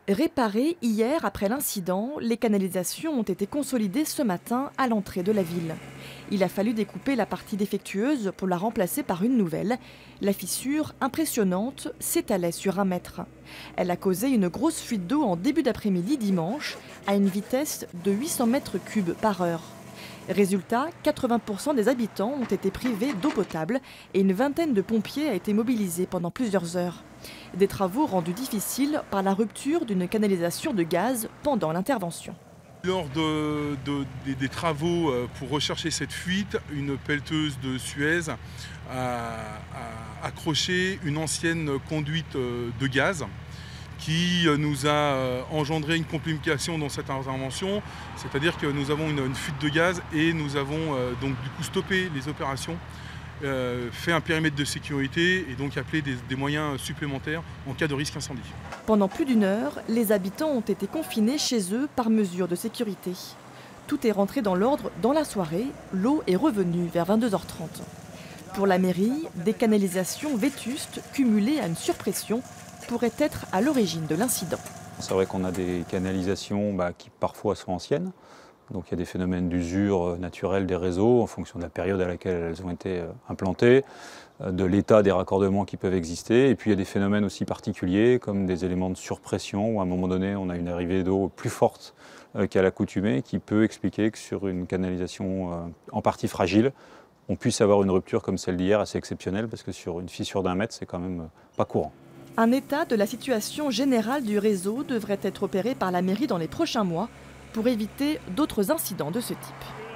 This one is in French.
Réparées hier après l'incident, les canalisations ont été consolidées ce matin à l'entrée de la ville. Il a fallu découper la partie défectueuse pour la remplacer par une nouvelle. La fissure, impressionnante, s'étalait sur 1 mètre. Elle a causé une grosse fuite d'eau en début d'après-midi dimanche, à une vitesse de 800 mètres cubes par heure. Résultat, 80% des habitants ont été privés d'eau potable et une vingtaine de pompiers a été mobilisés pendant plusieurs heures. Des travaux rendus difficiles par la rupture d'une canalisation de gaz pendant l'intervention. Lors des travaux pour rechercher cette fuite, une pelleteuse de Suez a accroché une ancienne conduite de gaz qui nous a engendré une complication dans cette intervention, c'est-à-dire que nous avons une fuite de gaz et nous avons donc du coup stoppé les opérations, fait un périmètre de sécurité et donc appelé des moyens supplémentaires en cas de risque incendie. Pendant plus d'une heure, les habitants ont été confinés chez eux par mesure de sécurité. Tout est rentré dans l'ordre dans la soirée, l'eau est revenue vers 22h30. Pour la mairie, des canalisations vétustes cumulées à une surpression pourraient être à l'origine de l'incident. C'est vrai qu'on a des canalisations qui parfois sont anciennes. Donc il y a des phénomènes d'usure naturelle des réseaux en fonction de la période à laquelle elles ont été implantées, de l'état des raccordements qui peuvent exister. Et puis il y a des phénomènes aussi particuliers comme des éléments de surpression où à un moment donné on a une arrivée d'eau plus forte qu'à l'accoutumée qui peut expliquer que sur une canalisation en partie fragile, on puisse avoir une rupture comme celle d'hier assez exceptionnelle parce que sur une fissure d'1 mètre c'est quand même pas courant. Un état de la situation générale du réseau devrait être opéré par la mairie dans les prochains mois pour éviter d'autres incidents de ce type.